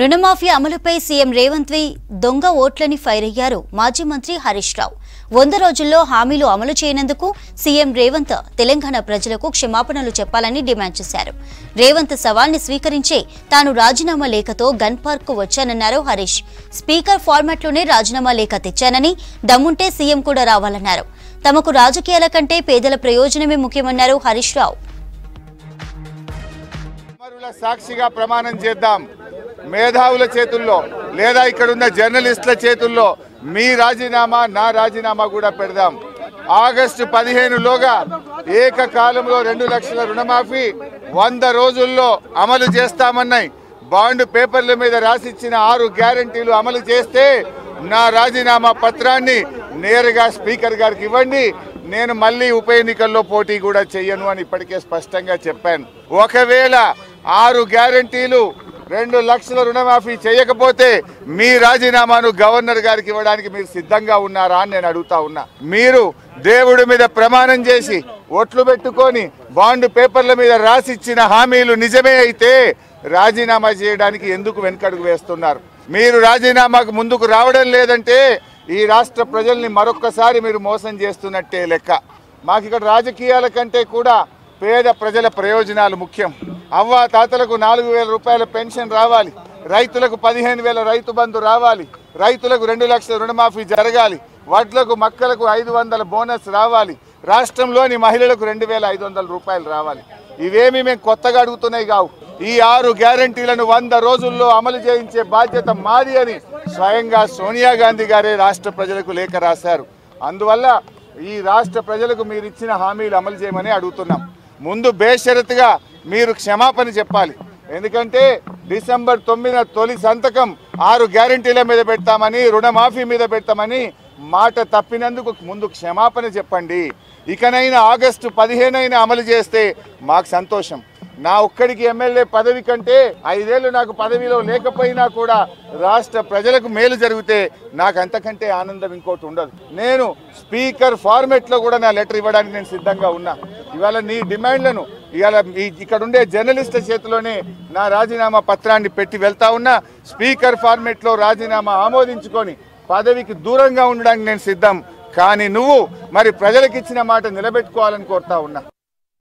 రుణమాఫీ అమలుపై సీఎం రేవంత్ దొంగ ఓట్లని ఫైర్ అయ్యారు మాజీ మంత్రి హరీష్ రావు. 100 రోజుల్లో హామీలు అమలు చేయనందుకు సీఎం రేవంత్ తెలంగాణ ప్రజలకు క్షమాపణలు చెప్పాలని డిమాండ్ చేశారు. రేవంత్ సవాల్ని స్వీకరించే తాను రాజీనామా లేఖతో గన్ పార్క్ కు వచ్చానన్నారు హరీష్. స్పీకర్ ఫార్మాట్లోనే రాజీనామా లేఖ తెచ్చానని, దమ్ముంటే సీఎం కూడా రావాలన్నారు. తమకు రాజకీయాల కంటే పేదల ప్రయోజనమే ముఖ్యమన్నారు హరీష్ రావు. సాక్షిగా ప్రమాణం చేద్దాం. మేధావుల చేతుల్లో లేదా ఇక్కడున్న జర్నలిస్టుల చేతుల్లో మీ రాజీనామా నా రాజీనామా కూడా పెడదాం. ఆగస్టు 15లోగా ఏకకాలంలో 2 లక్షల రుణమాఫీ 100 రోజుల్లో అమలు చేస్తామన్నాయి. బాండ్ పేపర్ల మీద రాసిచ్చిన 6 గ్యారంటీలు అమలు చేస్తే నా రాజీనామా పత్రాన్ని నేరుగా స్పీకర్ గారికి ఇవ్వండి. నేను మళ్ళీ ఉప ఎన్నికల్లో పోటీ కూడా చెయ్యను అని ఇప్పటికే స్పష్టంగా చెప్పాను. ఒకవేళ 6 గ్యారంటీలు 2 లక్షల రుణమాఫీ చేయకపోతే మీ రాజీనామాను గవర్నర్ గారికి ఇవ్వడానికి మీరు సిద్ధంగా ఉన్నారా అని నేను అడుగుతా ఉన్నా. మీరు దేవుడి మీద ప్రమాణం చేసి ఒట్లు పెట్టుకొని బాండ్ పేపర్ల మీద రాసిచ్చిన హామీలు నిజమే అయితే రాజీనామా చేయడానికి ఎందుకు వెనకడుగు వేస్తున్నారు? మీరు రాజీనామాకు ముందుకు రావడం లేదంటే ఈ రాష్ట్ర ప్రజల్ని మరొక్కసారి మీరు మోసం చేస్తున్నట్టే లెక్క. మాకు ఇక్కడ రాజకీయాల కంటే కూడా పేద ప్రజల ప్రయోజనాలు ముఖ్యం. అవ్వ తాతలకు 4,000 రూపాయల పెన్షన్ రావాలి, రైతులకు 15,000 రైతు బంధు రావాలి, రైతులకు 2 లక్షల రుణమాఫీ జరగాలి, వడ్లకు మక్కలకు 500 బోనస్ రావాలి, రాష్ట్రంలోని మహిళలకు 2,500 రూపాయలు రావాలి. ఇవేమి మేము కొత్తగా అడుగుతున్నాయి కావు. ఈ 6 గ్యారంటీలను 100 రోజుల్లో అమలు చేయించే బాధ్యత మాది అని స్వయంగా సోనియా గాంధీ గారే రాష్ట్ర ప్రజలకు లేఖ రాశారు. అందువల్ల ఈ రాష్ట్ర ప్రజలకు మీరు ఇచ్చిన హామీలు అమలు చేయమని అడుగుతున్నాం. ముందు బేషరతుగా మీరు క్షమాపణ చెప్పాలి. ఎందుకంటే డిసెంబర్ 9న తొలి సంతకం 6 గ్యారంటీల మీద పెడతామని, రుణమాఫీ మీద పెడతామని మాట తప్పినందుకు ముందు క్షమాపణ చెప్పండి. ఇకనైనా ఆగస్టు 15 అమలు చేస్తే మాకు సంతోషం. నా ఒక్కడికి ఎమ్మెల్యే పదవి కంటే 5 ఏళ్ళు నాకు పదవిలో లేకపోయినా కూడా రాష్ట్ర ప్రజలకు మేలు జరిగితే నాకు అంతకంటే ఆనందం ఇంకోటి ఉండదు. నేను స్పీకర్ ఫార్మెట్లో కూడా నా లెటర్ ఇవ్వడానికి నేను సిద్ధంగా ఉన్నా. ఇవాళ నీ డిమాండ్లను ఇవాళ ఇక్కడ ఉండే జర్నలిస్టుల చేతిలోనే నా రాజీనామా పత్రాన్ని పెట్టి వెళ్తా ఉన్నా. స్పీకర్ ఫార్మెట్లో రాజీనామా ఆమోదించుకొని పదవికి దూరంగా ఉండడానికి నేను సిద్ధం. కానీ నువ్వు మరి ప్రజలకు ఇచ్చిన మాట నిలబెట్టుకోవాలని కోరుతా ఉన్నా.